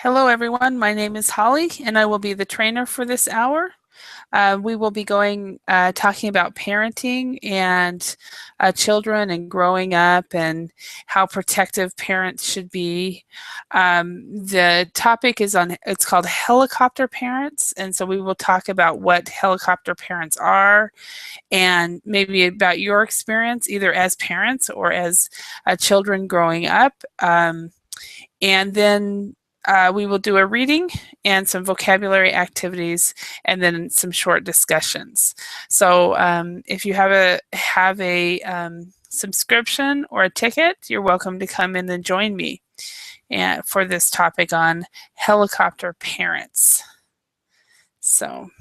Hello, everyone. My name is Holly, and I will be the trainer for this hour. We will be talking about parenting and children and growing up and how protective parents should be. The topic it's called helicopter parents, and so we will talk about what helicopter parents are and maybe about your experience either as parents or as children growing up. And then we will do a reading and some vocabulary activities, and then some short discussions. So if you have a subscription or a ticket, you're welcome to come in and join me for this topic on helicopter parents. So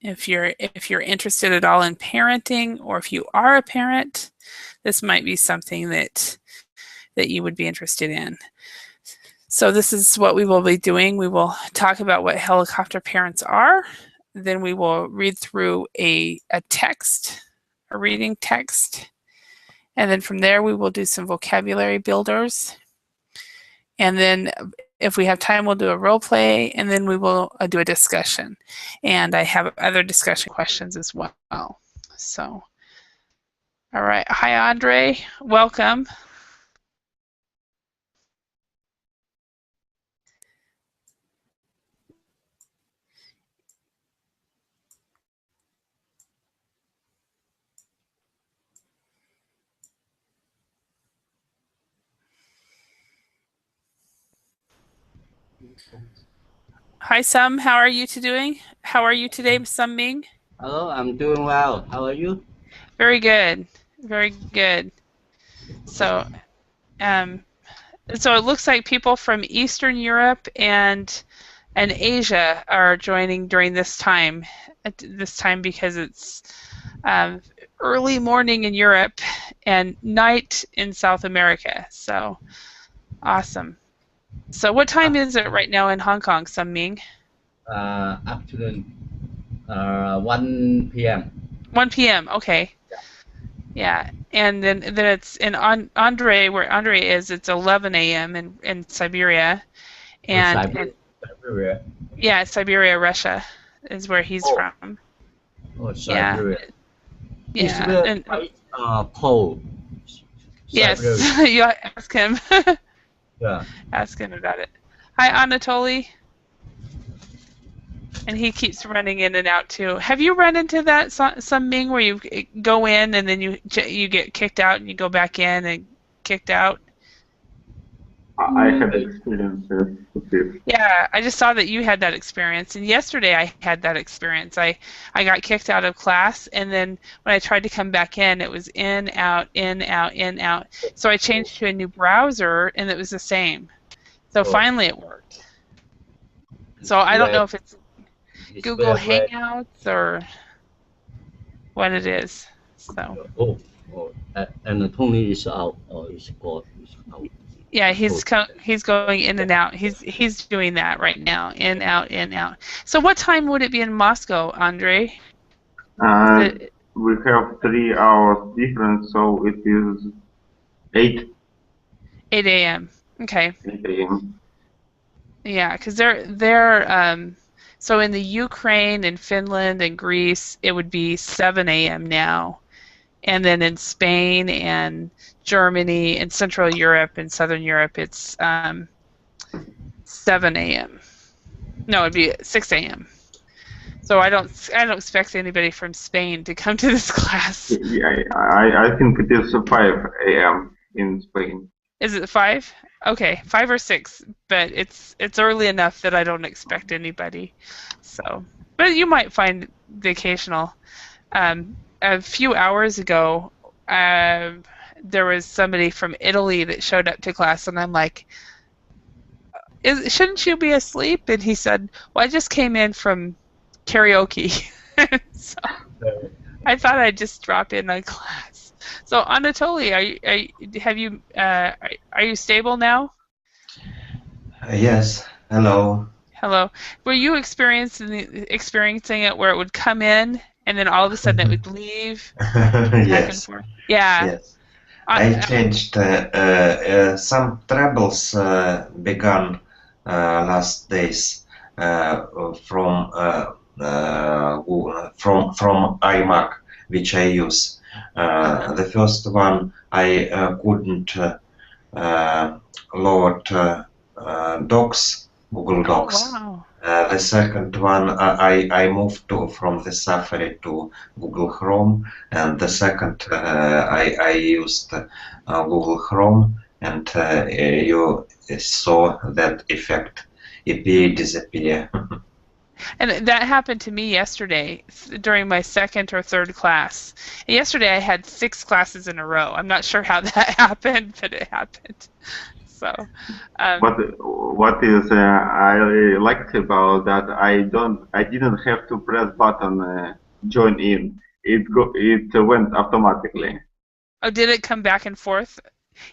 if you're interested at all in parenting, or if you are a parent, this might be something that you would be interested in. So this is what we will be doing. We will talk about what helicopter parents are. Then we will read through a text, a reading text. And then from there, we will do some vocabulary builders. And then if we have time, we'll do a role play, and then we will do a discussion. And I have other discussion questions as well. So, all right. Hi, Andre. Welcome. Hi, Sum. How are you today? How are you today, Sum Ming? Hello, I'm doing well. How are you? Very good. Very good. So, so it looks like people from Eastern Europe and Asia are joining during this time. At this time because it's early morning in Europe and night in South America. So, awesome. So what time is it right now in Hong Kong, Sum Ming? Afternoon. 1 p.m. 1 p.m. Okay. Yeah. And then it's in Andre, where Andre is, it's 11 a.m. in Siberia. And Siberia. Yeah, Siberia, Russia is where he's from. Oh, Siberia. Yeah. It's And quite cold. yes, Siberia. you ask him. Yeah. Ask him about it. Hi, Anatoly. And he keeps running in and out too. Have you run into that, Sum Ming, where you go in and then you get kicked out and you go back in and kicked out? I have experiences with this. Yeah, I just saw that you had that experience, and yesterday I had that experience. I got kicked out of class, and then when I tried to come back in, it was in, out, in, out, in, out. So I changed to a new browser, and it was the same. So finally it worked. So I don't know if it's Google Hangouts or what it is. So. And Tony is out. Is out. Yeah, he's going in and out. He's doing that right now, in, out, in, out. So what time would it be in Moscow, Andre? We have 3 hours difference, so it is 8. 8 a.m. Okay. 8 a.m. Yeah, because they're so in the Ukraine and Finland and Greece, it would be 7 a.m. now. And then in Spain and Germany and Central Europe and Southern Europe, it's 7 a.m. No, it'd be 6 a.m. So I don't expect anybody from Spain to come to this class. Yeah, I think it is 5 a.m. in Spain. Is it 5? Okay, 5 or 6, but it's early enough that I don't expect anybody. So, but you might find the occasional. A few hours ago, there was somebody from Italy that showed up to class, and I'm like, shouldn't you be asleep? And he said, well, I just came in from karaoke. So I thought I'd just drop in on class. So Anatoly, are you stable now? Yes. Hello. Hello. Were you experiencing it where it would come in and then all of a sudden it would leave? Back and Yes. forth? Yeah. Yes. I changed some troubles began last days from from iMac, which I use. The first one I couldn't load Docs, Google Docs. Wow. The second one, I moved from the Safari to Google Chrome, and the second I used Google Chrome, and you saw that effect, appear, disappear. And that happened to me yesterday during my second or third class. And yesterday I had 6 classes in a row. I'm not sure how that happened, but it happened. So, What is I liked about that I didn't have to press button join in. It went automatically. oh, did it come back and forth?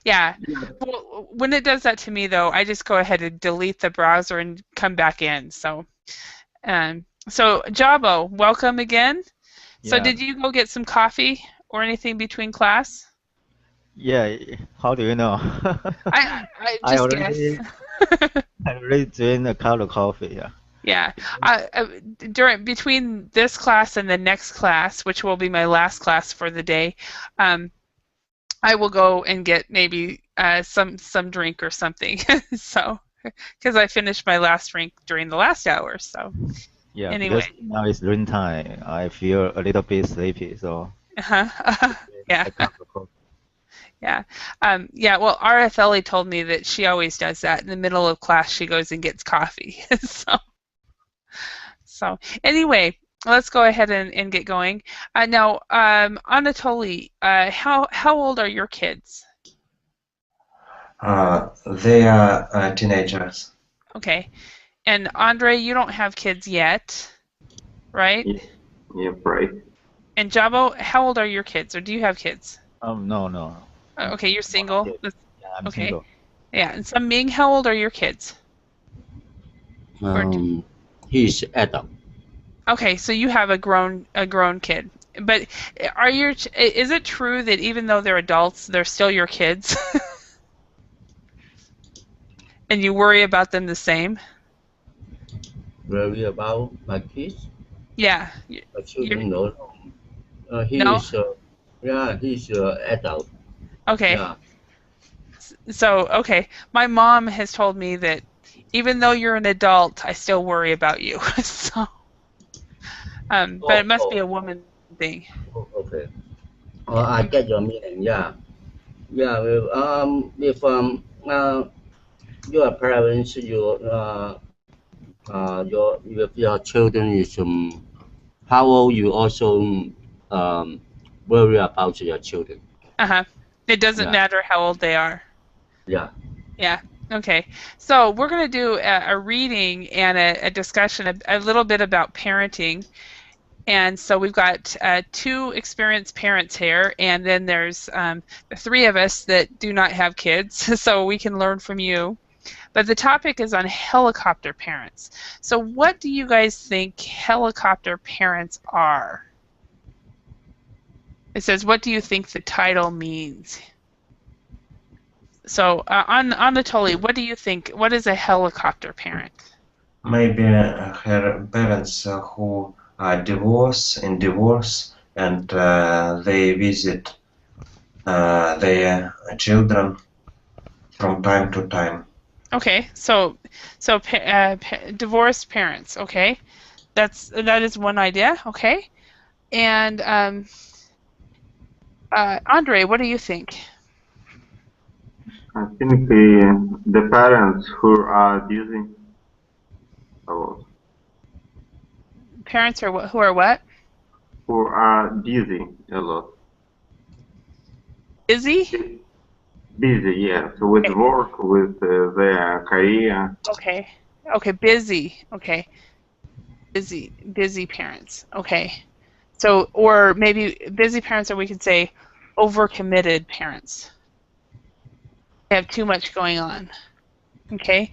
Yeah. Well, when it does that to me, though, I just go ahead and delete the browser and come back in. So Jabo, welcome again. So Yeah. did you go get some coffee or anything between class? Yeah, how do you know? I I just already guess. I already drank a cup of coffee. Yeah. Yeah. Between this class and the next class, which will be my last class for the day, I will go and get maybe some drink or something. So, because I finished my last drink during the last hour. So, Yeah, anyway. because now it's noon time. I feel a little bit sleepy, so Yeah. a cup of coffee. Yeah. Yeah, well, RFLE told me that she always does that. In the middle of class, she goes and gets coffee. So anyway, let's go ahead and get going. Now, Anatoly, how old are your kids? They are teenagers. Okay. And Andre, you don't have kids yet, right? Yeah, right. And Jabo, how old are your kids, or do you have kids? No. Okay, you're single. Yeah, I'm Okay. single. Yeah, and so Ming, how old are your kids? He's adult. Okay, so you have a grown kid. But is it true that even though they're adults, they're still your kids? And you worry about them the same? Worry about my kids? Yeah. My children, no. No? He's adult. Okay. Yeah. So, okay. My mom has told me that even though you're an adult, I still worry about you. So, but it must be a woman thing. Okay. I get your meaning. Yeah. Yeah. Well, if your parents, if your children is how old, you also worry about your children. It doesn't matter how old they are. Yeah. Yeah. Okay. So we're going to do a reading and a discussion, a little bit about parenting. And so we've got 2 experienced parents here, and then there's the 3 of us that do not have kids, so we can learn from you. But the topic is on helicopter parents. So what do you guys think helicopter parents are? It says, what do you think the title means? So Anatoly, what do you think? What is a helicopter parent? Maybe her parents who are divorced and they visit their children from time to time. Okay, so divorced parents. Okay, that is one idea. Okay, and Andre, what do you think? I think the parents who are busy. Parents are who are what? Who are busy a lot. Busy? Busy, yeah. So with work, with their career. Okay. Okay, busy. Okay. Busy parents. Okay. So, or maybe busy parents, or we could say overcommitted parents. They have too much going on. Okay.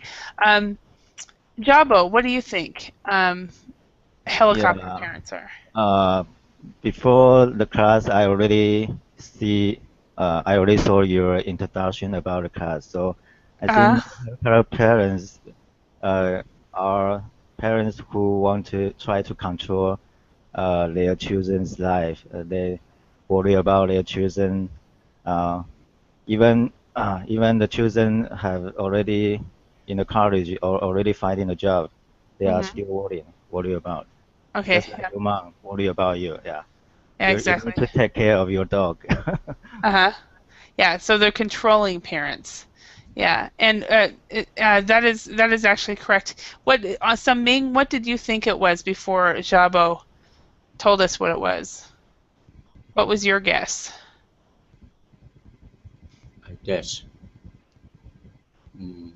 Jabo, what do you think helicopter parents are? Before the class, I already see I already saw your introduction about the class, so I Uh-huh. think her parents are parents who want to try to control their children's life. They worry about their children. Uh, even the children have already in the college or already finding a job, they are Hmm. still worry about. Okay. Just like Yeah. your mom worry about you. Yeah, Yeah, you exactly. need to take care of your dog. Uh-huh. Yeah, so they're controlling parents. Yeah, and that is actually correct. What Ming, what did you think it was before Jabo told us what it was? What was your guess? I guess. Mm,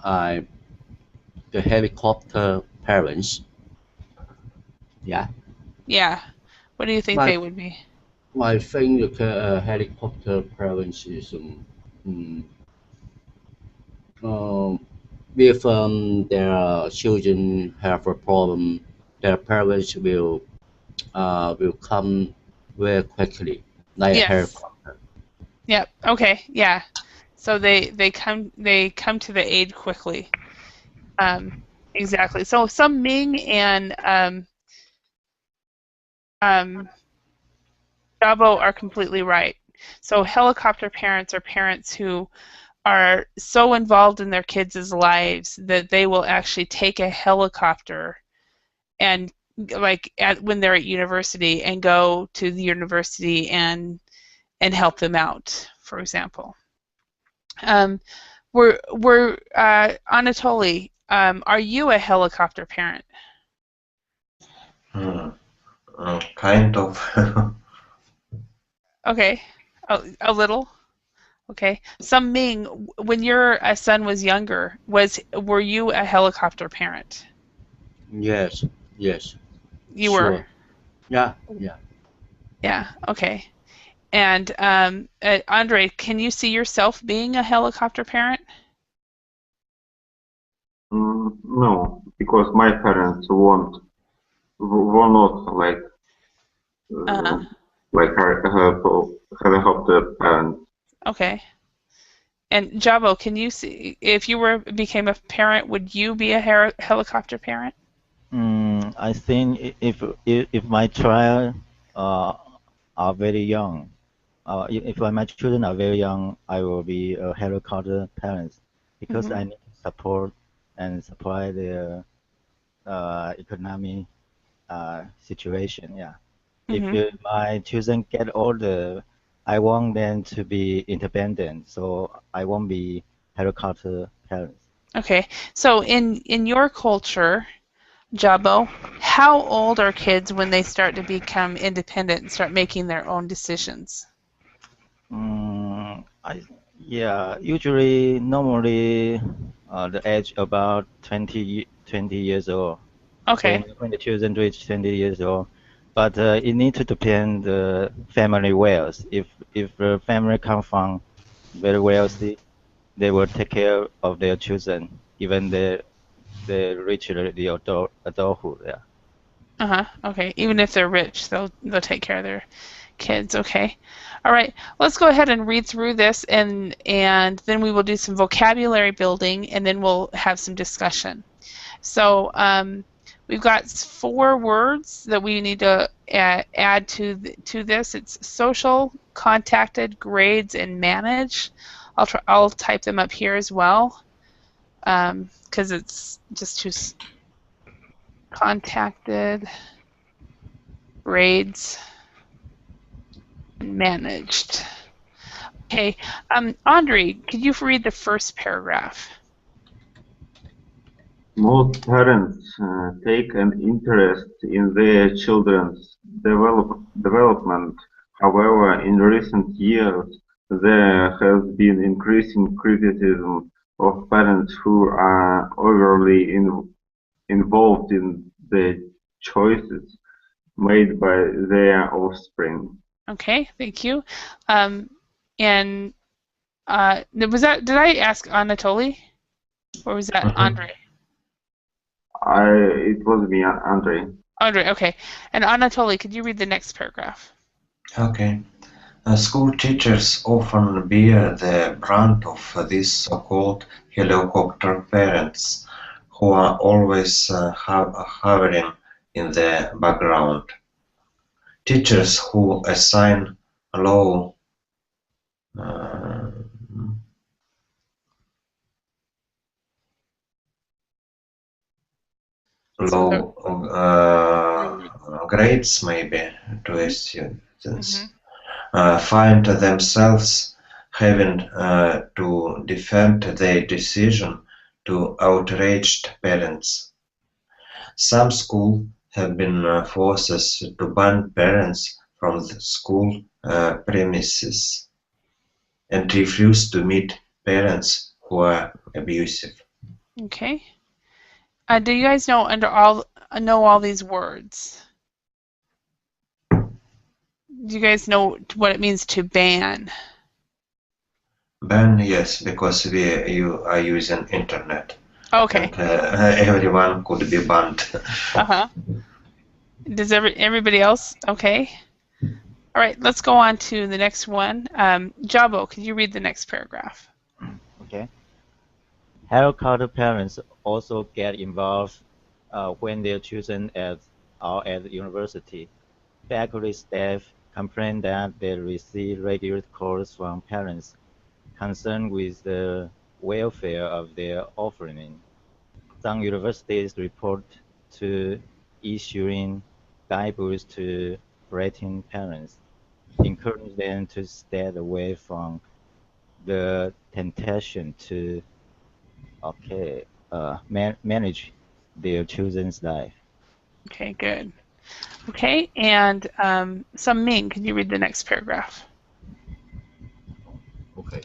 I the helicopter parents. Yeah. Yeah. What do you think My they would be? I think the helicopter parents is mm, um, if their children have a problem, their parents will come very quickly, like a Yes. helicopter. Yep. Okay. Yeah. So they come to the aid quickly. Um, exactly. So some Ming and um, Jabo are completely right. So helicopter parents are parents who are so involved in their kids' lives that they will actually take a helicopter and when they're at university and go to the university and help them out, for example. We're Anatoly, are you a helicopter parent? Kind of. Okay, a little. Okay. Some Ming, when your son was younger, were you a helicopter parent? Yes, yes, You were. sure. Yeah, yeah. Yeah. Okay. And Andre, can you see yourself being a helicopter parent? No, because my parents were not Uh, uh, like helicopter parents. okay. And Jabo, can you see if you became a parent, would you be a helicopter parent? I think if my child uh, are very young, if my children are very young, I will be a helicopter parents because Hmm. I need to support and supply their economic situation. Yeah. If Hmm. my children get older, I want them to be independent, so I won't be helicopter parents. Okay. So in your culture, Jabo, how old are kids when they start to become independent and start making their own decisions? Mm, I yeah, usually normally the age about 20 years old Okay. when the children reach 20 years old. But it needs to depend the family wealth. If the family come from very wealthy, they will take care of their children even they reach the adulthood. Yeah. Uh-huh. Okay. Even if they're rich, they'll take care of their kids. Okay. All right. Let's go ahead and read through this and then we will do some vocabulary building and then we'll have some discussion. So we've got 4 words that we need to add to this. It's social, contacted, grades, and manage. I'll type them up here as well because it's just too contacted, grades, and managed. Okay, Andre, could you read the first paragraph? Most parents take an interest in their children's development. However, in recent years, there has been increasing criticism of parents who are overly involved in the choices made by their offspring. Okay, thank you. And did I ask Anatoly? Or was that Andre? It was me, Andre. Andre, okay. And Anatoly, could you read the next paragraph? Okay. School teachers often bear the brunt of these so-called helicopter parents, who are always hovering in the background. Teachers who assign low grades maybe to a students find themselves having to defend their decision to outraged parents. Some schools have been forced to ban parents from the school premises and refuse to meet parents who are abusive. Okay. Do you guys know all these words? Do you guys know what it means to ban? Ban, yes, because you are using internet. Okay. And, everyone could be banned. Does everybody else? Okay. All right. Let's go on to the next one. Jabo, can you read the next paragraph? Okay. Helicopter parents also get involved when their children are at the university. Faculty staff complain that they receive regular calls from parents concerned with the welfare of their offspring. Some universities report to issuing guidebooks to preteen parents, encouraging them to stay away from the temptation to manage their children's life. Okay, good. Okay, and Ming, can you read the next paragraph? Okay.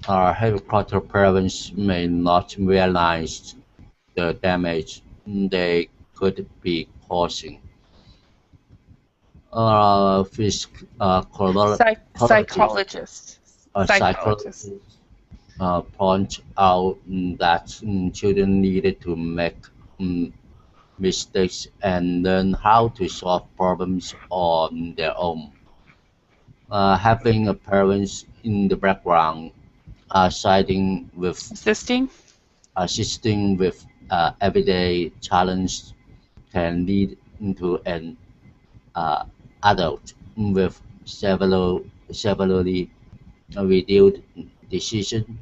Helicopter parents may not realize the damage they could be causing. Psychologists point out that children needed to make mistakes and learn how to solve problems on their own. Having a parents in the background assisting with everyday challenge can lead into an adult with severely reduced decision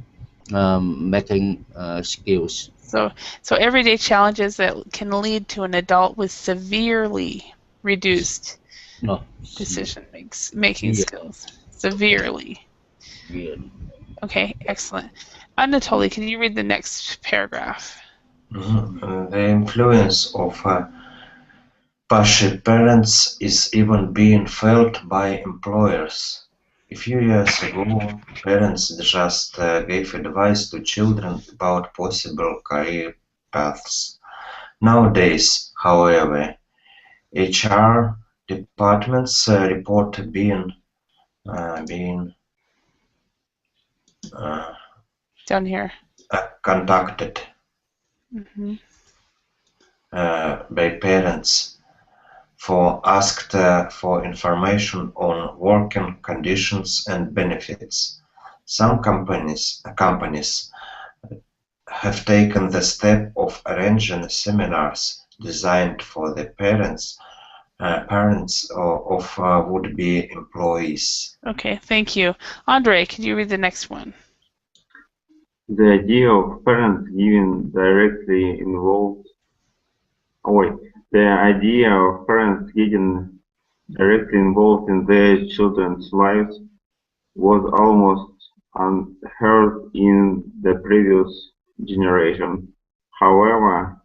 making skills. So everyday challenges that can lead to an adult with severely reduced decision making skills. Severely. Okay, excellent. Anatoly, can you read the next paragraph? The influence of pushy parents is even being felt by employers. A few years ago, parents just gave advice to children about possible career paths. Nowadays, however, HR departments report being down here contacted by parents asked for information on working conditions and benefits. Some companies have taken the step of arranging seminars designed for the parents of would-be employees. Okay, thank you. Andre, can you read the next one? The idea of parents getting directly involved in their children's lives was almost unheard in the previous generation. However,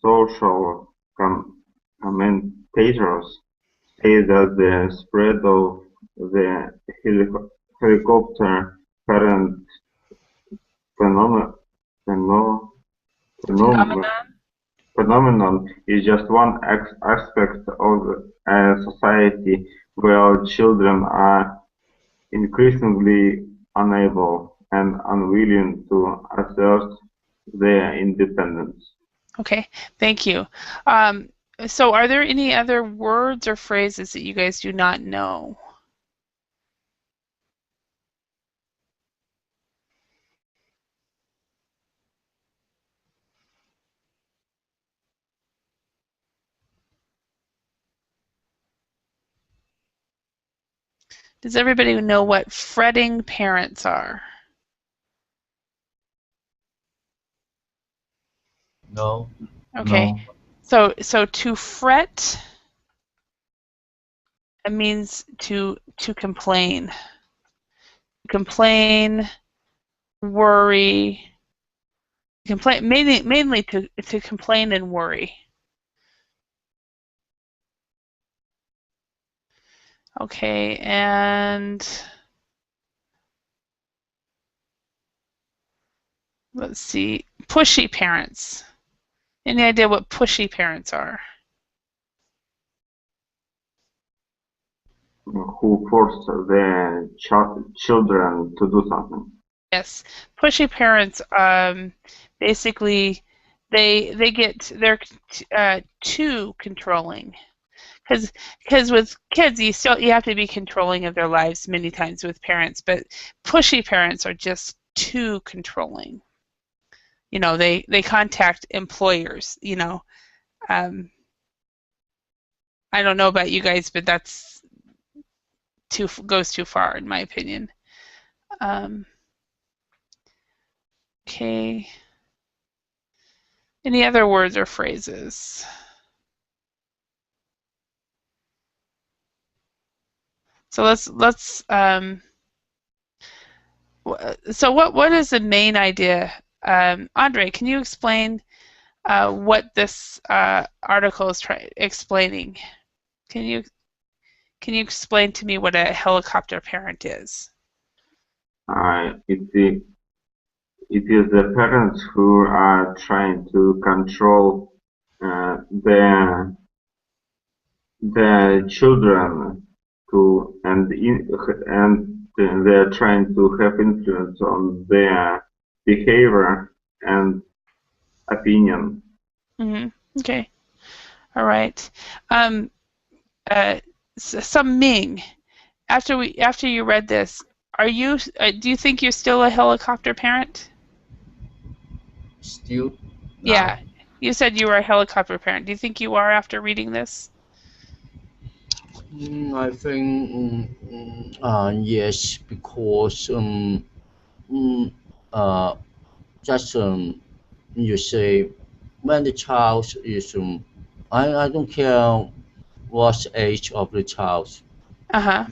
social commentators say that the spread of the helicopter parent phenomenon is just one aspect of a society where children are increasingly unable and unwilling to assert their independence. Okay, thank you. So are there any other words or phrases that you guys do not know? Does everybody know what fretting parents are? No. Okay. No. So to fret, it means to complain. Complain, worry, complain mainly to complain and worry. Okay, and let's see, pushy parents. Any idea what pushy parents are? Who force the children to do something. Yes, pushy parents basically they're too controlling. Because with kids you have to be controlling of their lives many times with parents, but pushy parents are just too controlling. You know, they contact employers, you know. I don't know about you guys, but that's goes too far in my opinion. Okay. Any other words or phrases? So let's so what is the main idea? Andre, can you explain what this article is explaining? Can you explain to me what a helicopter parent is? It is the parents who are trying to control their children and they're trying to have influence on their behavior and opinion. Mm-hmm. Okay. All right. Some Ming, after you read this, do you think you're still a helicopter parent? Still now. Yeah. You said you were a helicopter parent. Do you think you are after reading this? I think yes, because just you say when the child is I don't care what age of the child, Uh-huh.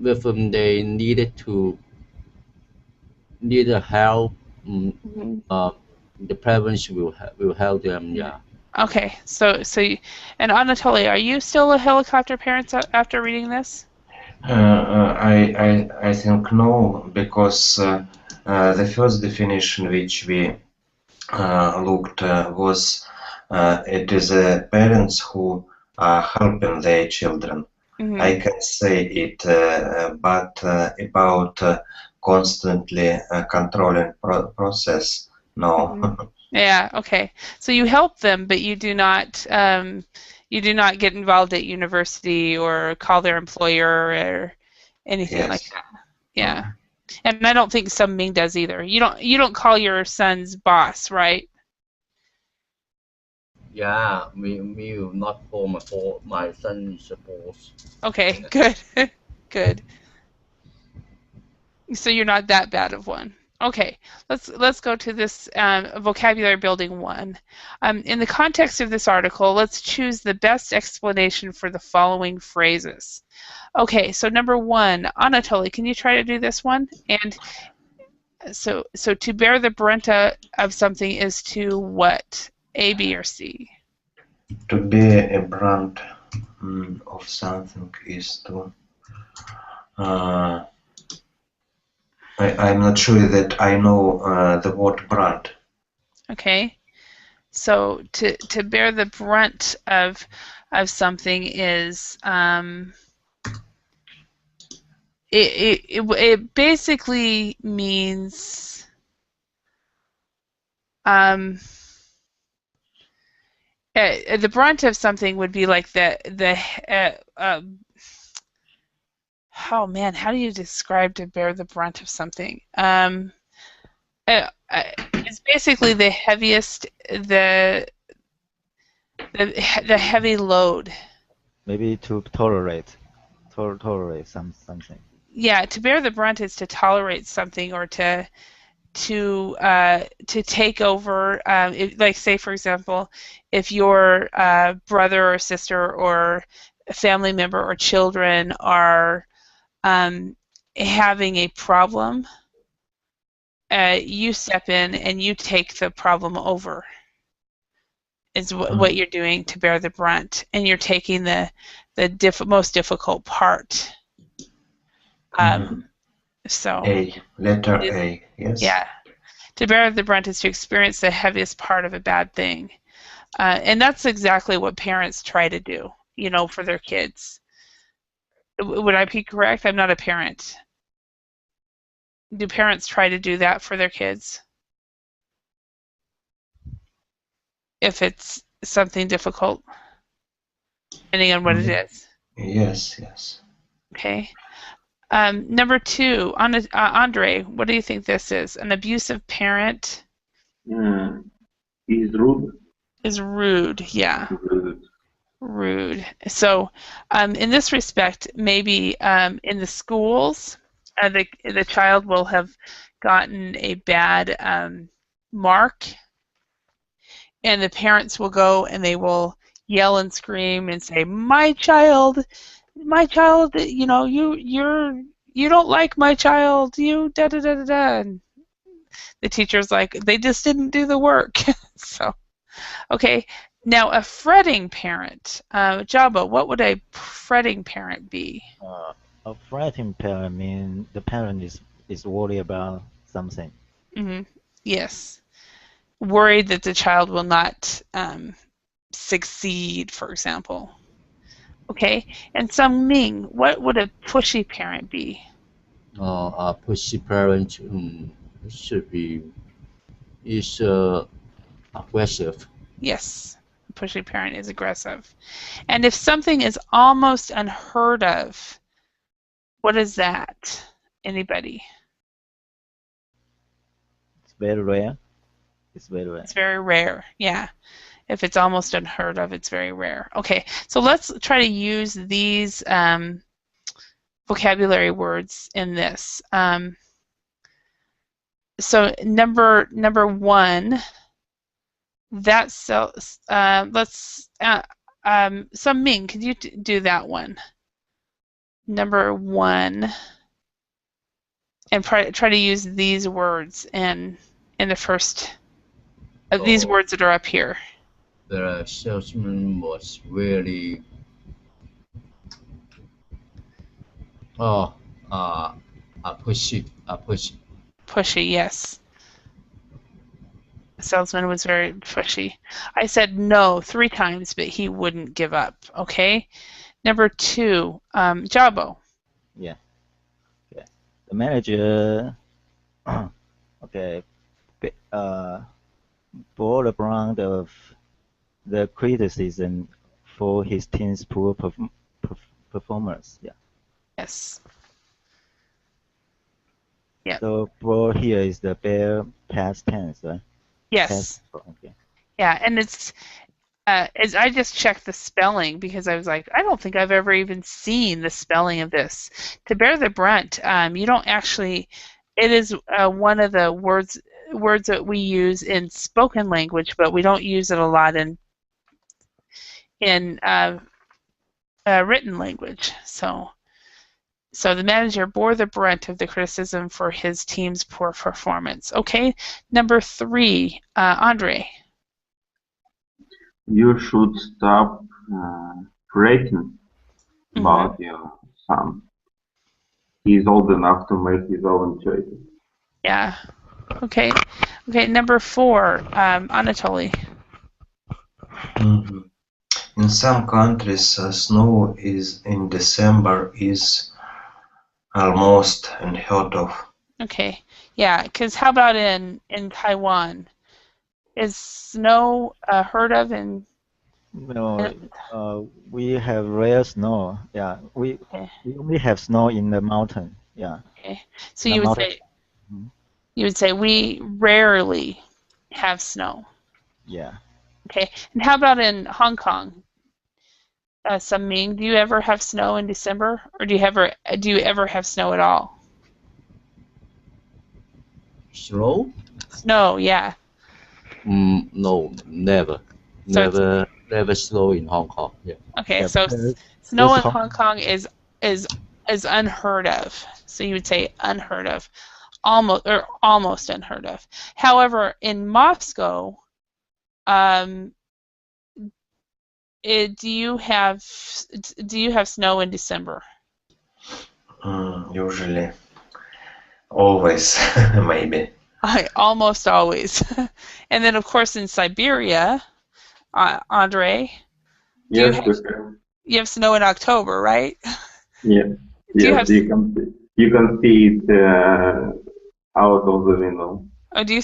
if they need help, Mm-hmm. the parents will help them. Yeah. Okay. And Anatoly, are you still a helicopter parent after reading this? I think no, because the first definition which we looked was it is parents who are helping their children. Mm-hmm. I can say it, but about constantly controlling process, no. Mm-hmm. Yeah. Okay. So you help them, but you do not get involved at university or call their employer or anything Yes. like that. Yeah. And I don't think Sung Ming does either. You don't call your son's boss, right? Yeah, we will not for my son's boss. Okay, good. Good. So you're not that bad of one. Okay, let's go to this vocabulary building one. In the context of this article, let's choose the best explanation for the following phrases. Okay, so number one, Anatoly, can you try to do this one? And so to bear the brunt of something is to what? A, B, or C? To bear a brunt of something is to I'm not sure that I know the word brunt. Okay, so to bear the brunt of something is it basically means The brunt of something would be like oh man, how do you describe to bear the brunt of something? It's basically the heaviest, the heavy load. Maybe to tolerate something. Yeah, to bear the brunt is to tolerate something or to take over. Like say for example, if your brother or sister or a family member or children are having a problem, you step in and you take the problem over. Is what you're doing to bear the brunt, and you're taking the most difficult part. So letter A, yes. Yeah, to bear the brunt is to experience the heaviest part of a bad thing, and that's exactly what parents try to do, for their kids. Would I be correct? I'm not a parent. Do parents try to do that for their kids? If it's something difficult, depending on what it is. Yes. Okay. Number 2, Andre, what do you think this is? An abusive parent? Is rude. Is rude, yeah. Rude. Rude. So, in this respect, maybe in the schools, the child will have gotten a bad mark, and the parents will go and they will yell and scream and say, my child, you don't like my child, you da da da da da. And the teacher's like, they just didn't do the work. So, okay. Now, a fretting parent, Jabba, what would a fretting parent be? A fretting parent means the parent is worried about something. Mm-hmm. Yes. Worried that the child will not succeed, for example. Okay. And Sung Ming, what would a pushy parent be? A pushy parent should be aggressive. Yes. A pushy parent is aggressive. And if something is almost unheard of, what is that? Anybody? It's very rare. It's very rare. It's very rare, yeah. If it's almost unheard of, it's very rare. Okay, so let's try to use these vocabulary words in this. So number 1, that's so. Let's. So Ming, could you do that one? Number 1, and try to use these words in the first of these words that are up here. The salesman was really pushy. Pushy, yes. The salesman was very pushy. I said no 3 times, but he wouldn't give up. Okay. Number 2, Jabo. Yeah. Okay. The manager. Okay. Bore the brunt of the criticism for his team's poor performance. Yeah. Yes. Yeah. So bore here is the bare past tense, right? Yes. Okay. Yeah, and it's as I just checked the spelling because I was like, I don't think I've ever even seen the spelling of this. To bear the brunt, you don't actually. It is one of the words that we use in spoken language, but we don't use it a lot in written language. So the manager bore the brunt of the criticism for his team's poor performance. Okay, number 3, Andre. You should stop fretting about your son. He's old enough to make his own choices. Yeah. Okay. Number 4, Anatoly. In some countries, snow in December is almost unheard of. Okay. Yeah, because how about in Taiwan? Is snow heard of in No, we have rare snow. Yeah, Okay. we only have snow in the mountain. Yeah, Okay. So in the you would mountain. say Mhm. we rarely have snow. Yeah. Okay. And how about in Hong Kong? Ming, do you ever have snow in December, or do you ever have snow at all? Slow? Snow, yeah. No, never. So it's Never slow in Hong Kong. Yeah. okay. Yeah, So snow because in Hong Kong is unheard of. So you would say unheard of, almost unheard of. However, in Moscow, do you have snow in December? Usually, always, maybe. Almost always. And then, of course, in Siberia, Andre, do Yes, we have. you have snow in October, right? Yes, Do you yes, have you can see it out of the window. do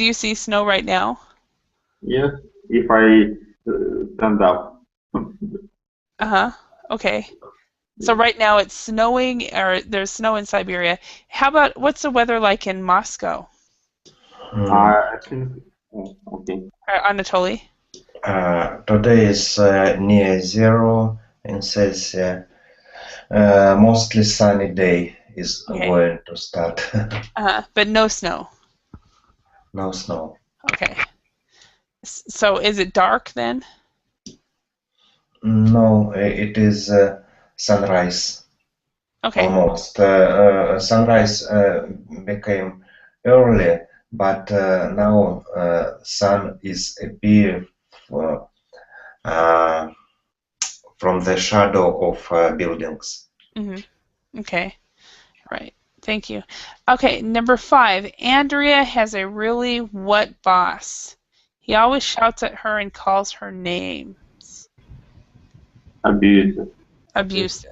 you see snow right now? Yes, if I stand up. Uh-huh. Okay. So right now it's snowing, or there's snow in Siberia. How about what's the weather like in Moscow, I think. Oh, okay. Anatoly? Today is near 0 in Celsius. Mostly sunny day is Okay. going to start. But no snow. No snow. Okay. So is it dark then? No, it is sunrise. Okay. Almost. Sunrise became early, but now sun is appear uh, from the shadow of buildings. Mm-hmm. Okay. Right. Thank you. Okay, number 5. Andrea has a really what boss? He always shouts at her and calls her names. Abusive. Abusive.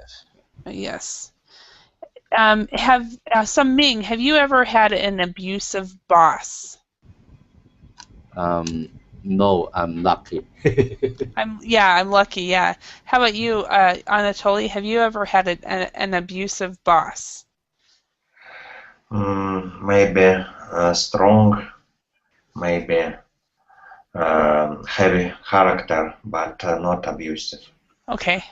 Yes. Ming, have you ever had an abusive boss? No, I'm lucky. I'm lucky. Yeah. How about you, Anatoly? Have you ever had an abusive boss? Maybe strong, maybe heavy character, but not abusive. Okay.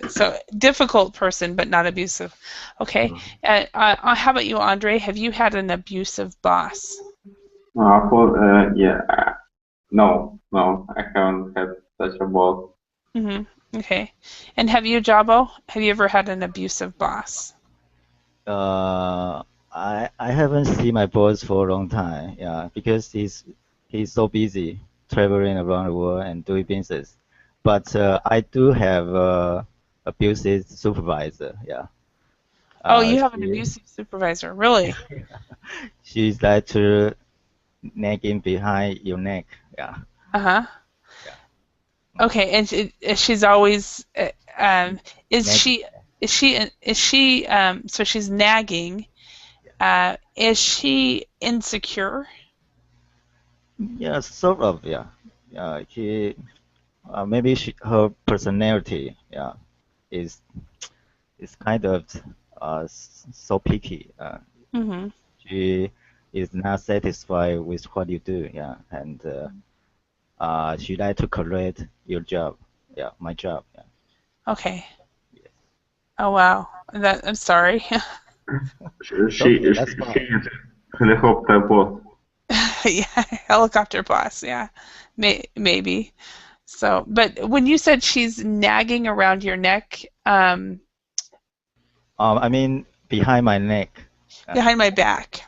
So difficult person, but not abusive. Okay. How about you, Andre? Have you had an abusive boss? No, I haven't had such a boss. Okay. And have you, Jabo? Have you ever had an abusive boss? I haven't seen my boss for a long time. Yeah, because he's so busy traveling around the world and doing business. But I do have abusive supervisor. Yeah. Oh, you have an She abusive supervisor, really? she's like to nagging behind your neck. Yeah. Uh-huh. Yeah. Okay, and she's always is Nagging. she so she's nagging. Is she insecure? Yeah, sort of. Yeah. She maybe her personality. Yeah, is kind of so picky. Mm-hmm. She is not satisfied with what you do. Yeah, and she like to correct your job. Yeah, my job. Yeah. Okay. Oh wow. I'm sorry. She That's fine. is helicopter boss. Yeah, helicopter boss. Yeah, maybe. So, but when you said she's nagging around your neck, I mean behind my neck. behind my back.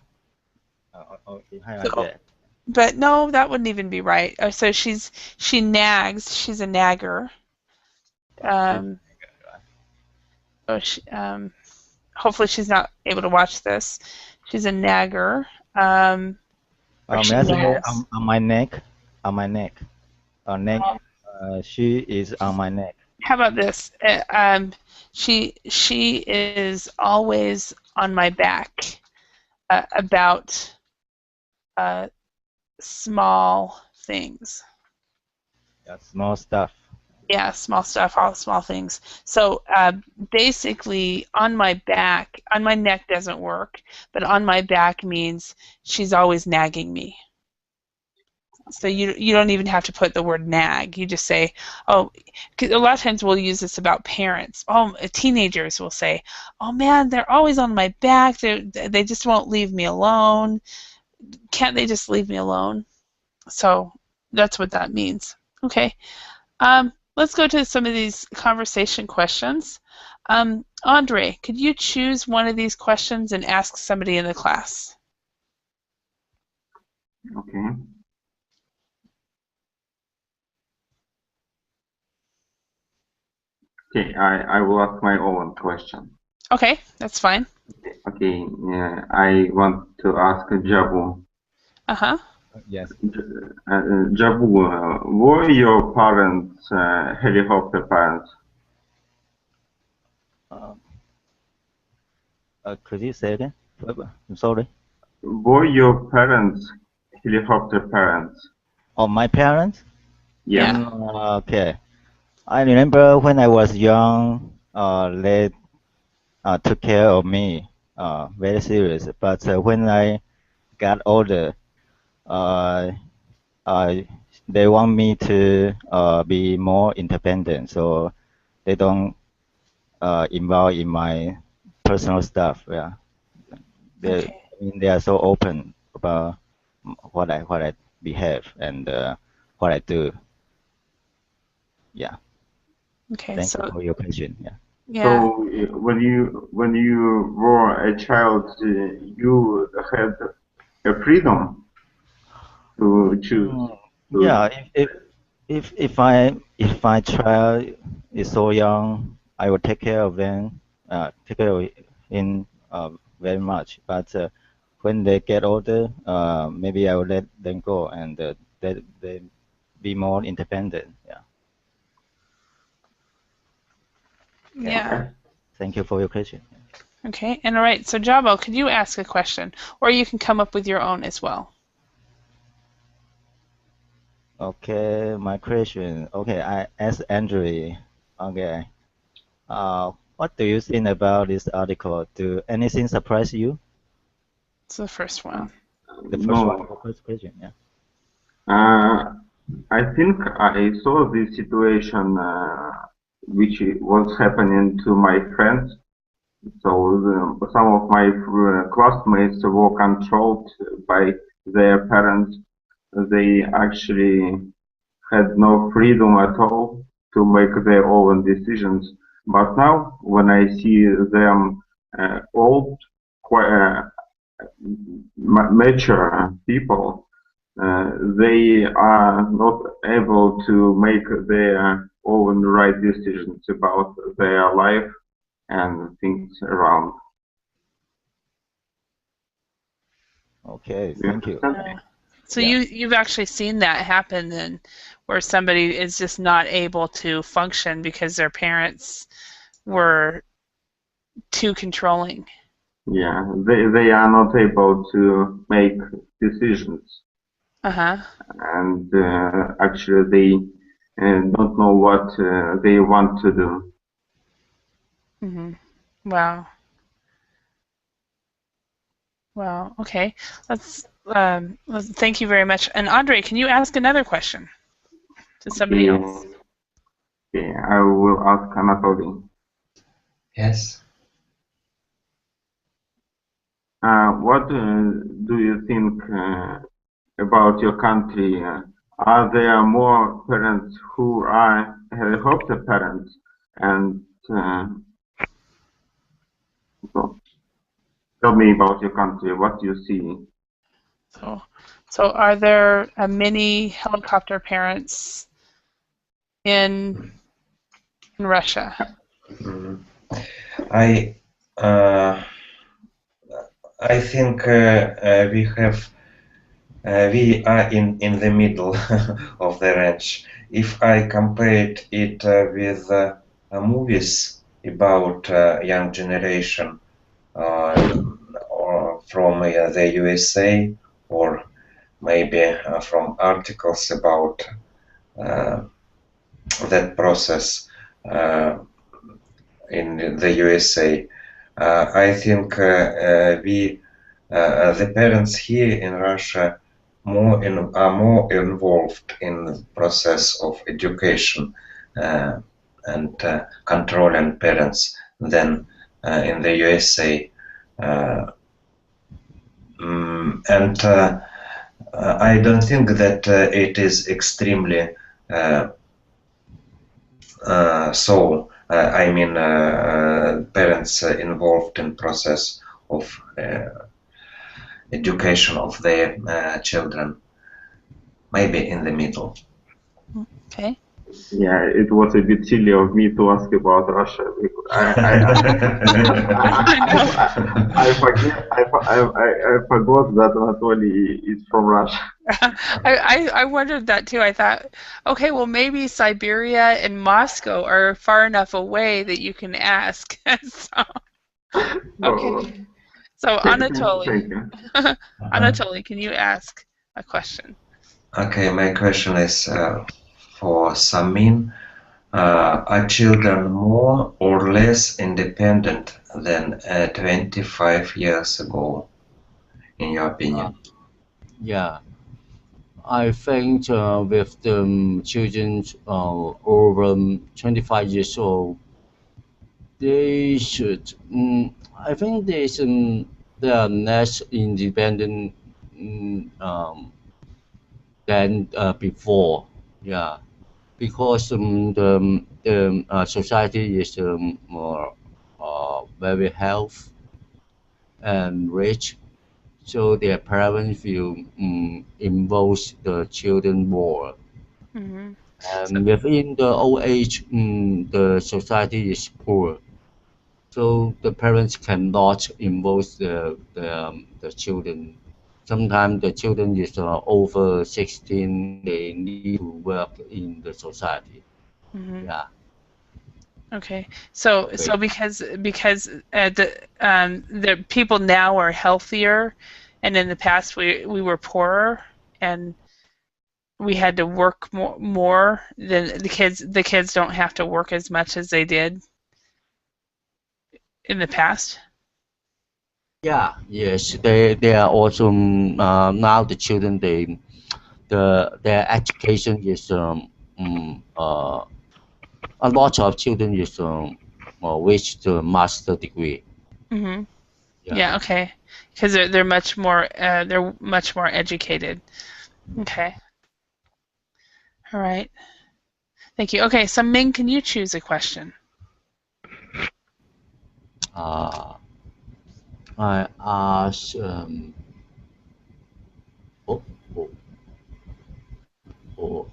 Behind my So, back. but no, that wouldn't even be right. So she nags. She's a nagger. So hopefully she's not able to watch this. She's a nagger. Or she May I say nags. on my neck? On my neck. Neck. She is on my neck. How about this? She is always on my back about small things. Yeah, small stuff. Yeah, small stuff, all small things. So basically, on my neck doesn't work, but on my back means she's always nagging me. So you don't even have to put the word nag. You just say, oh, 'cause a lot of times we'll use this about parents. Oh, teenagers will say, oh man, they're always on my back. They just won't leave me alone. Can't they just leave me alone? So that's what that means. Okay. Let's go to some of these conversation questions. Andre, could you choose one of these questions and ask somebody in the class? Okay. Okay, I will ask my own question. Okay, that's fine. Okay, I want to ask Jabu. Uh-huh. Yes. Jabu, were your parents helicopter parents? Could you say again? I'm sorry. Were your parents helicopter parents? Oh, my parents? Yeah. Okay. I remember when I was young, they took care of me very serious. But when I got older, uh, they want me to be more independent, so they don't involve in my personal stuff. Yeah, Okay. they are so open about what I behave and what I do. Yeah. Okay. Thank you So for your question. Yeah. yeah. So when you were a child, you had a freedom to choose. Yeah. If my child is so young, I will take care of them. Take care of him very much. But when they get older, maybe I will let them go and they be more independent. Yeah. Yeah. Thank you for your question. Okay. And all right. So Jabo, could you ask a question, or you can come up with your own as well? Okay, my question. Okay, I ask Andrew. Okay. What do you think about this article? Do anything surprise you? It's the first one. The first one, No, the first question, yeah. I think I saw this situation which was happening to my friends. So some of my classmates were controlled by their parents. They actually had no freedom at all to make their own decisions. But now, when I see them old, mature people, they are not able to make their own right decisions about their life and things around. Okay, You thank you. understand? So Yeah. you've actually seen that happen then, where somebody is just not able to function because their parents were too controlling. Yeah, they are not able to make decisions, Uh-huh. and actually they don't know what they want to do. Mm-hmm. Wow. Wow. Okay. Thank you very much. And Andre, can you ask another question to somebody Okay, else? okay, I will ask Anatoly. Yes. What do you think about your country? Are there more parents who are helicopter parents? And so tell me about your country, what you see. So are there many helicopter parents in Russia? I think we have we are in the middle of the range. If I compared it with movies about young generation or from the USA, or maybe from articles about that process in the USA. I think the parents here in Russia are more involved in the process of education and controlling parents than in the USA. And I don't think that it is extremely so. I mean, parents involved in process of education of their children. Maybe in the middle. Okay. Yeah, it was a bit silly of me to ask about Russia. Because I forgot that Anatoly is from Russia. I wondered that too. I thought, okay, well maybe Siberia and Moscow are far enough away that you can ask. So, okay. So Anatoly, Thank you. Anatoly, can you ask a question? Okay, my question is for Samin. Are children more or less independent than 25 years ago, in your opinion? Yeah, I think with the children over 25 years old, they should. I think they are less independent than before. Yeah, because the society is more very health and rich, so their parents will involve the children more. Mm-hmm. And within the old age, the society is poor, so the parents cannot involve the children. Sometimes the children is over 16, they need to work in the society. Mm-hmm. Yeah. Okay, so because the people now are healthier, and in the past we were poorer and we had to work more than the kids. The kids don't have to work as much as they did in the past. Yeah, yes, they are also now the children their education is a lot of children is reach the master degree. Mm-hmm. Yeah. Yeah. Okay. Because they're much more educated. Okay. All right. Thank you. Okay. So Ming, can you choose a question? I ask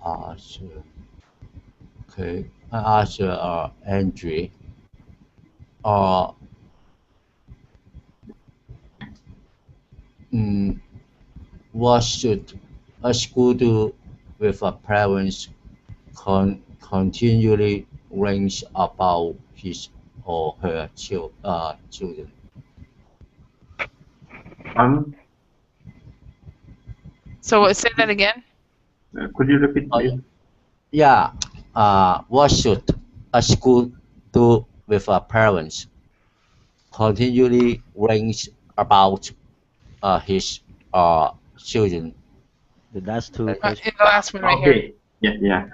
ask okay. I ask Andrew. What should a school do with a parents continually rings about his or her children? So say that again. Could you repeat, please? Yeah. What should a school do with a parents continually rings about his children? The last two questions. The last one right here. Okay. Yeah.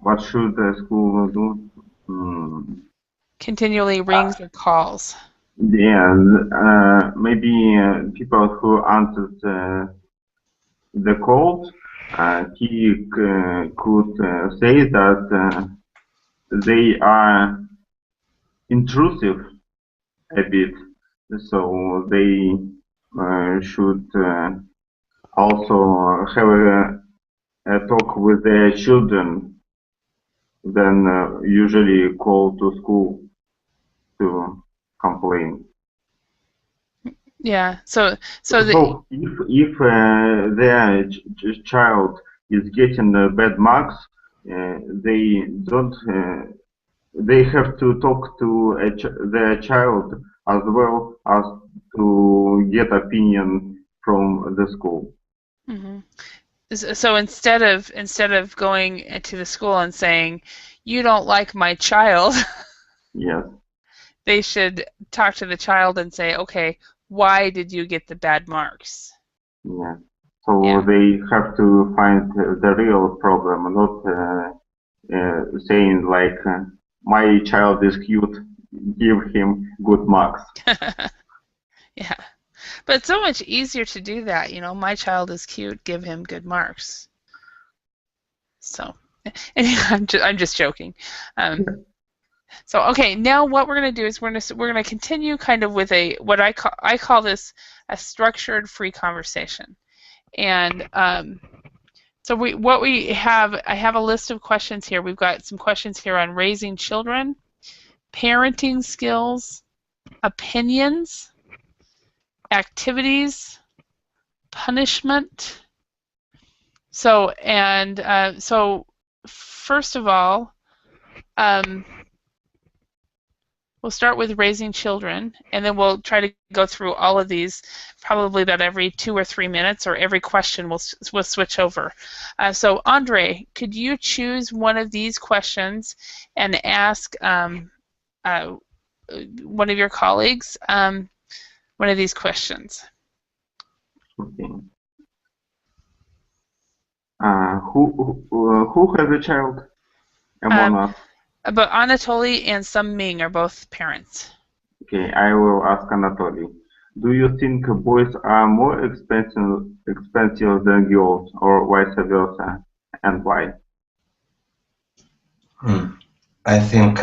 What should the school do? Continually rings or calls. Yeah, maybe people who answered the calls, he could say that they are intrusive a bit, so they should also have a talk with their children, then usually call to school to complain. Yeah. So if their child is getting bad marks, they don't. They have to talk to their child as well as to get opinion from the school. mm-hmm. So instead of going to the school and saying, "You don't like my child," Yes. they should talk to the child and say, "Okay, why did you get the bad marks?" Yeah. So Yeah. they have to find the real problem, not saying like, my child is cute, give him good marks. Yeah. But it's so much easier to do that, you know. My child is cute, give him good marks. So, anyway, I'm just joking. So okay, now what we're going to do is we're going to continue kind of with what I call this a structured free conversation. And so I have a list of questions here. We've got some questions here on raising children, parenting skills, opinions, activities, punishment. So first of all, we'll start with raising children, and then we'll try to go through all of these probably about every 2 or 3 minutes, or every question we'll switch over. So Andre, could you choose one of these questions and ask one of your colleagues one of these questions? Okay. Who has a child among us? But Anatoly and Sum Ming are both parents. Okay, I will ask Anatoly. Do you think boys are more expensive than girls, or vice versa, and why? I think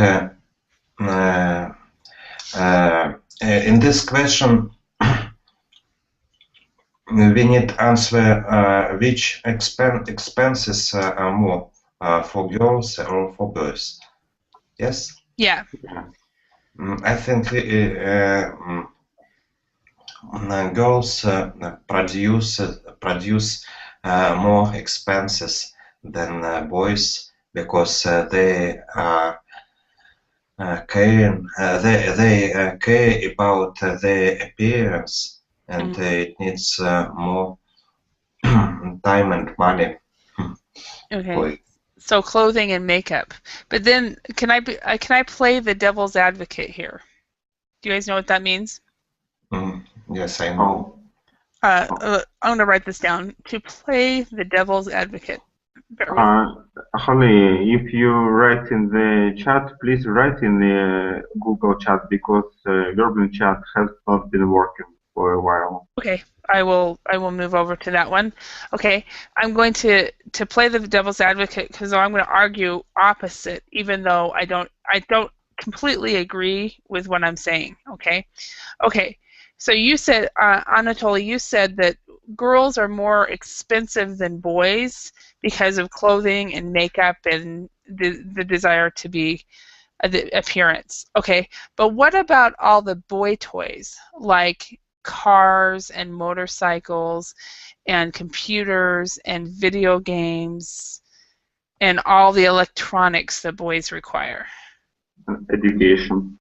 in this question we need to answer which expenses are more for girls or for boys. Yes? Yeah. I think girls produce more expenses than boys, because they are they care about their appearance, and it needs more time and money. Okay. So clothing and makeup. But then can I play the devil's advocate here? Do you guys know what that means? Yes, I know. I'm going to write this down. To play the devil's advocate. Holly, if you write in the chat, please write in the Google chat, because Verbal chat has not been working for a while. Okay, I will move over to that one. Okay, I'm going to play the devil's advocate, because I'm going to argue opposite, even though I don't completely agree with what I'm saying. Okay, so you said, Anatoly, you said that girls are more expensive than boys because of clothing and makeup and the desire to be the appearance. Okay, but what about all the boy toys, like cars and motorcycles and computers and video games and all the electronics that boys require? Education.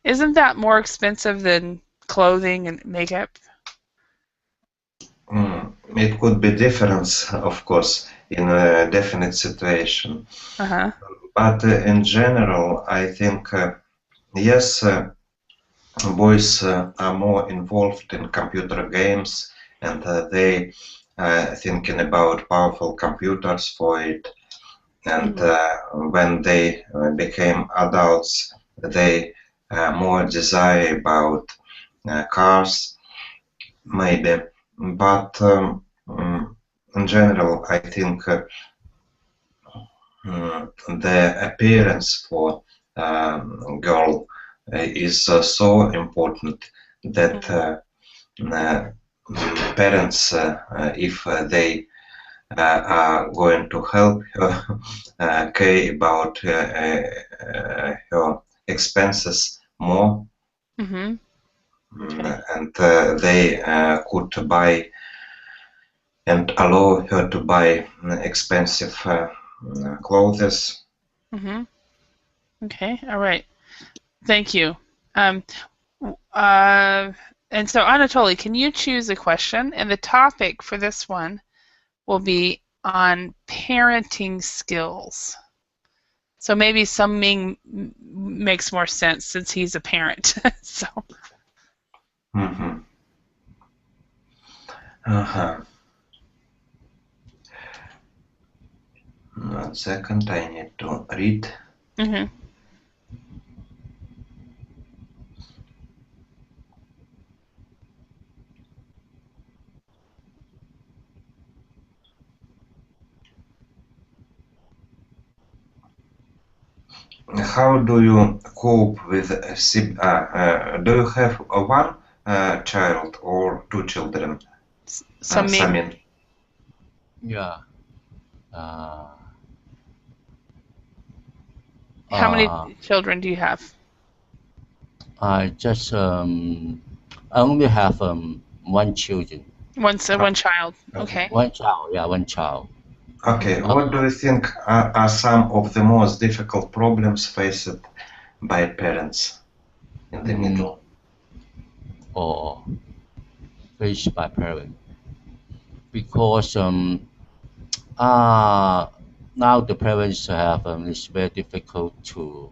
Isn't that more expensive than clothing and makeup? It could be different, of course, in a definite situation. But in general, I think, yes, boys are more involved in computer games, and they thinking about powerful computers for it. And when they became adults, they more desire about cars, maybe. But in general, I think the appearance for girl is so important that parents, if they are going to help her care about her expenses more, and they could buy and allow her to buy expensive clothes. Okay, all right. Thank you. And so Anatoly, can you choose a question? And the topic for this one will be on parenting skills. So maybe Sung Ming makes more sense since he's a parent. So. Mm-hmm. Uh-huh. 1 second, I need to read. Mm-hmm. How do you cope with do you have one child or 2 children? Sung Ming. Samin. Yeah. How many children do you have? I just I only have one children. One child. Okay. One child, yeah, one child. Okay, what do you think are some of the most difficult problems faced by parents in the middle? Or faced by parents, because now the parents have it's very difficult to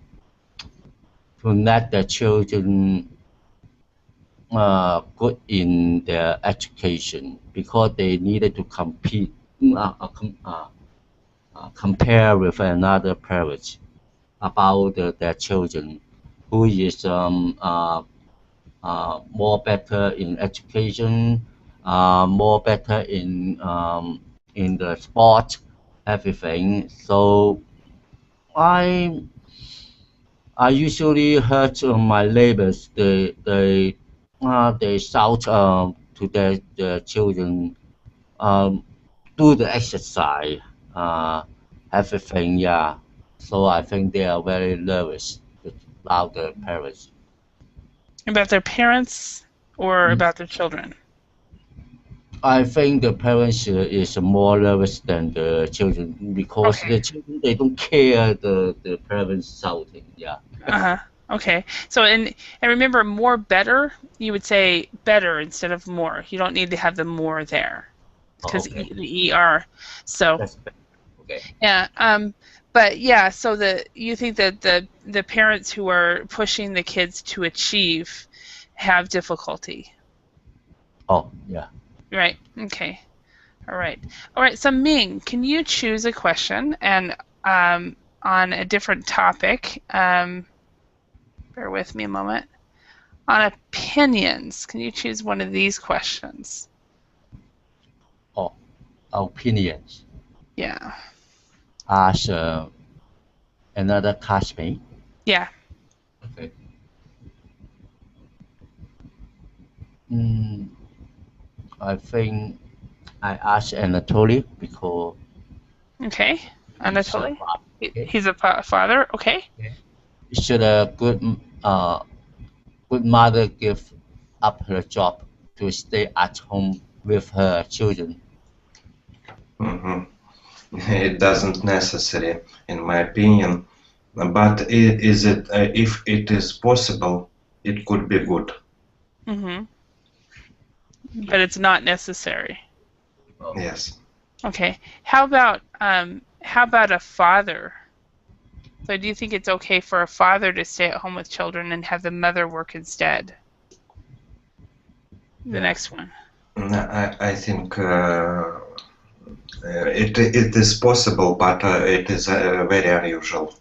let their children good in their education, because they needed to compare with another parent about their children who is more better in education, more better in the sport, everything. So I usually heard my neighbors, they shout to their children, do the exercise, everything. Yeah. So I think they are very nervous about their parents. About their parents or about their children? I think the parents is more nervous than the children, because Okay. the children, they don't care the parents shouting. Yeah. Uh-huh. Okay. So and remember, more better, you would say better instead of more. You don't need to have the more there because Okay. the ER. So That's better. Okay. yeah. But yeah. So you think that the parents who are pushing the kids to achieve have difficulty, Oh, yeah. right? Okay. All right. All right. So Ming, can you choose a question and on a different topic? Bear with me a moment. On opinions, can you choose one of these questions? Oh, opinions. Yeah. Ask another classmate. Yeah. Okay. I think I asked Anatoly, because Okay. Anatoly. Okay. He's a father. Okay. Should a good mother give up her job to stay at home with her children? Mm-hmm. It doesn't necessary, in my opinion, but is it if it is possible, it could be good. Mm-hmm. But it's not necessary. Yes. Okay. How about a father? So do you think it's okay for a father to stay at home with children and have the mother work instead? The next one. I think it is possible, but it is very unusual.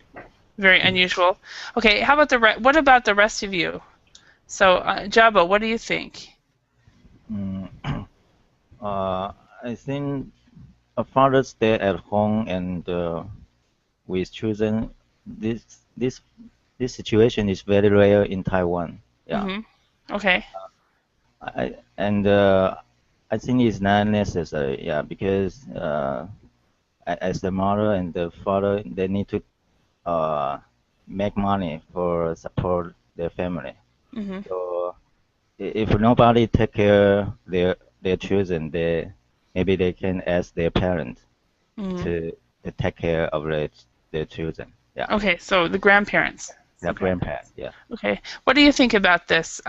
Very unusual. Okay. How about what about the rest of you? So Jabo, what do you think? I think a father stay at home and with children. This situation is very rare in Taiwan. Yeah. Mm-hmm. Okay. I think it's not necessary. Yeah, because as the mother and the father, they need to make money for support their family. Mm-hmm. So if nobody take care their children, maybe they can ask their parents to take care of their children. Yeah. Okay, so the grandparents. Their Okay. grandparents. Yeah. Okay. What do you think about this?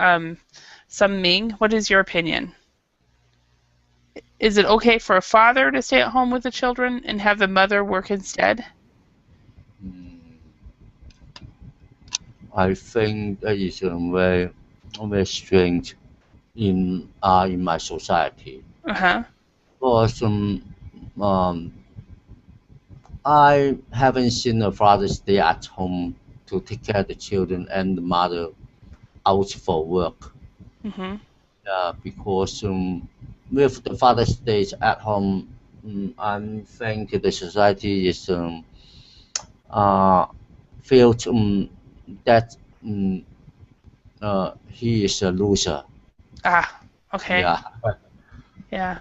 Sung Ming, what is your opinion? is it okay for a father to stay at home with the children and have the mother work instead? I think that is very strange in my society. Uh-huh. Because I haven't seen a father stay at home to take care of the children and the mother out for work. Mm-hmm. Because if the father stays at home, I think the society is felt that he is a loser. Ah, okay. Yeah. Yeah.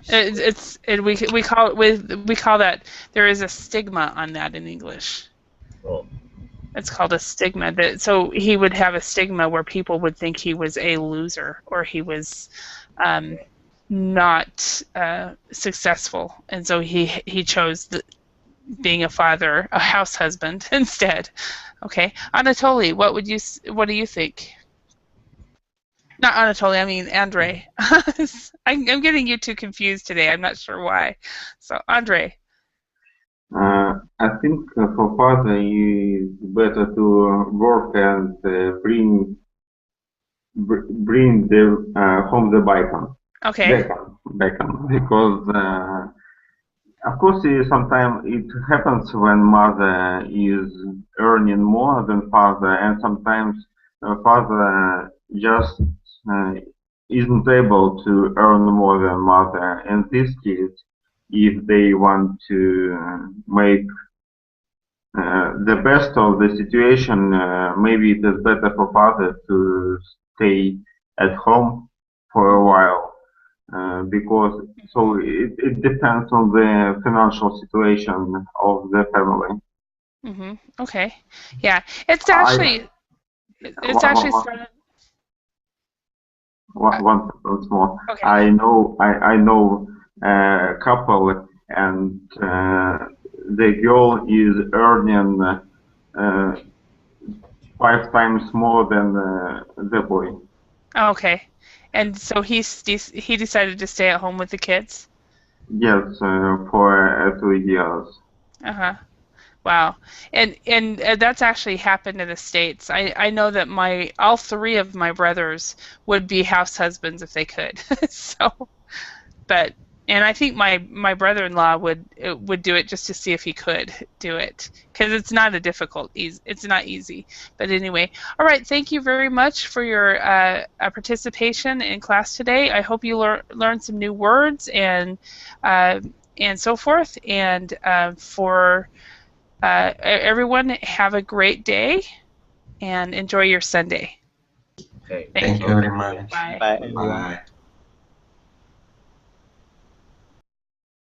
We call that, there is a stigma on that in English. Oh. It's called a stigma. So he would have a stigma where people would think he was a loser or he was not successful, and so he chose being a father, a house husband instead. Okay, Anatoly, what do you think? Not Anatoly, I mean Andre. I'm getting you two confused today. I'm not sure why. So Andre. I think for father it's better to work and bring the home the bacon. Okay. Bacon, because of course sometimes it happens when mother is earning more than father, and sometimes father just isn't able to earn more than mother. In this case, if they want to make the best of the situation, maybe it is better for father to stay at home for a while, because so it depends on the financial situation of the family. Mm-hmm. Okay. Yeah. It's actually started. One sentence more. Okay. I know a couple, and the girl is earning 5 times more than the boy. Okay. And so he decided to stay at home with the kids? Yes, for 2 years. Uh-huh. Wow. And that's actually happened in the States. I know that all three of my brothers would be house husbands if they could. And I think my brother-in-law would do it just to see if he could do it, because it's not it's not easy. But anyway, all right. Thank you very much for your participation in class today. I hope you learned some new words and so forth. And for everyone, have a great day and enjoy your Sunday. Okay. Thank you very much. Bye. Bye, everyone. Bye.